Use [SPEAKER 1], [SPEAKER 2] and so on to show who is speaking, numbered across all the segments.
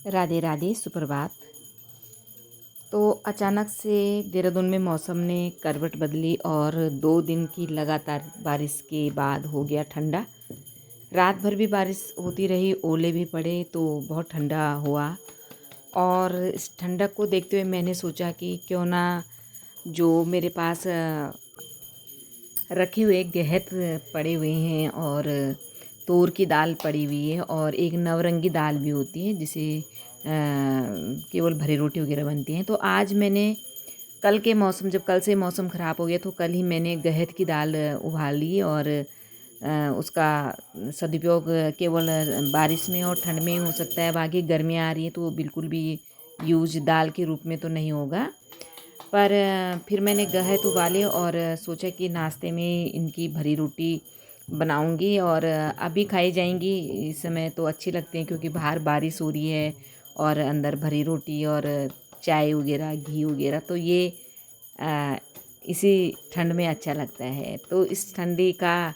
[SPEAKER 1] राधे राधे, सुप्रभात। तो अचानक से देहरादून में मौसम ने करवट बदली और 2 दिन की लगातार बारिश के बाद हो गया ठंडा। रात भर भी बारिश होती रही, ओले भी पड़े तो बहुत ठंडा हुआ। और इस ठंडक को देखते हुए मैंने सोचा कि क्यों ना जो मेरे पास रखे हुए गहत पड़े हुए हैं और तूर की दाल पड़ी हुई है और एक नवरंगी दाल भी होती है जिसे केवल भरी रोटी वगैरह बनती हैं। तो आज मैंने जब कल से मौसम ख़राब हो गया तो कल ही मैंने गहत की दाल उबाल ली और उसका सदुपयोग केवल बारिश में और ठंड में ही हो सकता है। बाकी गर्मियाँ आ रही हैं तो बिल्कुल भी यूज दाल के रूप में तो नहीं होगा। पर फिर मैंने गहत उबाले और सोचा कि नाश्ते में इनकी भरी रोटी बनाऊंगी और अभी खाई जाएंगी। इस समय तो अच्छी लगती हैं क्योंकि बाहर बारिश हो रही है और अंदर भरी रोटी और चाय वगैरह घी वगैरह, तो ये अ, इसी ठंड में अच्छा लगता है। तो इस ठंडी का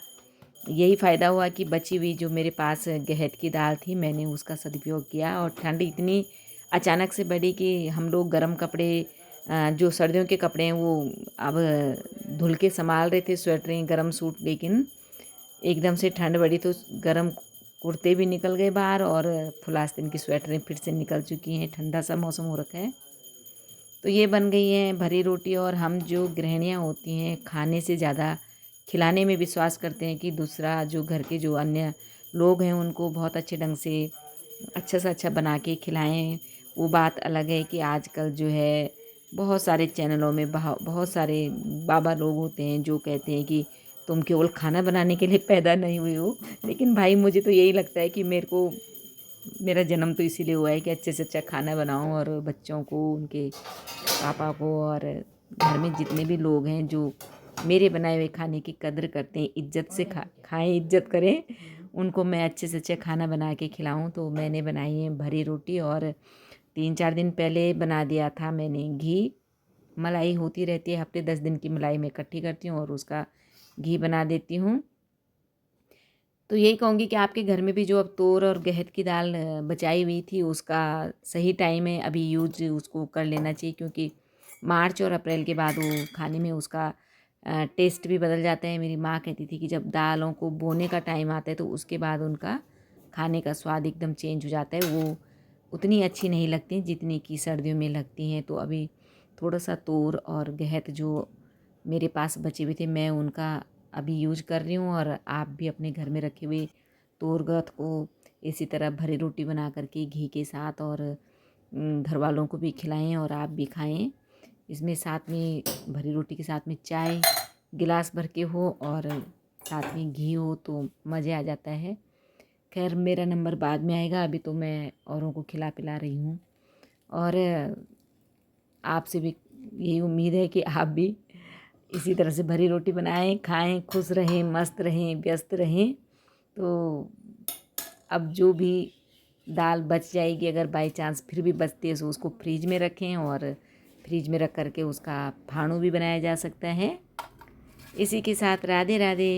[SPEAKER 1] यही फ़ायदा हुआ कि बची हुई जो मेरे पास गहत की दाल थी मैंने उसका सदुपयोग किया और ठंड इतनी अचानक से बढ़ी कि हम लोग गर्म कपड़े, जो सर्दियों के कपड़े हैं वो अब धुल के संभाल रहे थे, स्वेटरें गर्म सूट। लेकिन एकदम से ठंड बढ़ी तो गर्म कुर्ते भी निकल गए बाहर और फुल आस्तीन की स्वेटरें फिर से निकल चुकी हैं। ठंडा सा मौसम हो रखा है तो ये बन गई है भरी रोटी। और हम जो गृहिणियाँ होती हैं खाने से ज़्यादा खिलाने में विश्वास करते हैं कि दूसरा जो घर के जो अन्य लोग हैं उनको बहुत अच्छे ढंग से अच्छा से अच्छा बना के खिलाएं। वो बात अलग है कि आजकल जो है बहुत सारे चैनलों में बहुत सारे बाबा लोग होते हैं जो कहते हैं कि तुम केवल खाना बनाने के लिए पैदा नहीं हुए हो। लेकिन भाई मुझे तो यही लगता है कि मेरा जन्म तो इसीलिए हुआ है कि अच्छे से अच्छा खाना बनाऊं और बच्चों को, उनके पापा को और घर में जितने भी लोग हैं जो मेरे बनाए हुए खाने की कदर करते हैं, इज्जत से खाएं, इज्जत करें, उनको मैं अच्छे से अच्छा खाना बना के खिलाऊं। तो मैंने बनाई है भरी रोटी और 3-4 दिन पहले बना दिया था मैंने घी। मलाई होती रहती है, हफ्ते 10 दिन की मलाई मैं इकट्ठी करती हूँ और उसका घी बना देती हूँ। तो यही कहूँगी कि आपके घर में भी जो अब तूर और गहत की दाल बचाई हुई थी उसका सही टाइम है अभी यूज उसको कर लेना चाहिए, क्योंकि मार्च और अप्रैल के बाद वो खाने में उसका टेस्ट भी बदल जाता है। मेरी माँ कहती थी कि जब दालों को बोने का टाइम आता है तो उसके बाद उनका खाने का स्वाद एकदम चेंज हो जाता है, वो उतनी अच्छी नहीं लगती जितनी कि सर्दियों में लगती हैं। तो अभी थोड़ा सा तूर और गहत जो मेरे पास बचे हुए थे मैं उनका अभी यूज कर रही हूँ। और आप भी अपने घर में रखे हुए तूर गहत को इसी तरह भरी रोटी बना करके घी के साथ और घर वालों को भी खिलाएं और आप भी खाएं। इसमें साथ में भरी रोटी के साथ में चाय गिलास भर के हो और साथ में घी हो तो मज़े आ जाता है। खैर मेरा नंबर बाद में आएगा, अभी तो मैं औरों को खिला पिला रही हूँ। और आपसे भी यही उम्मीद है कि आप भी इसी तरह से भरी रोटी बनाएं, खाएं, खुश रहें, मस्त रहें, व्यस्त रहें। तो अब जो भी दाल बच जाएगी, अगर बाई चांस फिर भी बचती है तो उसको फ्रिज में रखें और फ्रिज में रख करके उसका फाड़ू भी बनाया जा सकता है। इसी के साथ राधे राधे।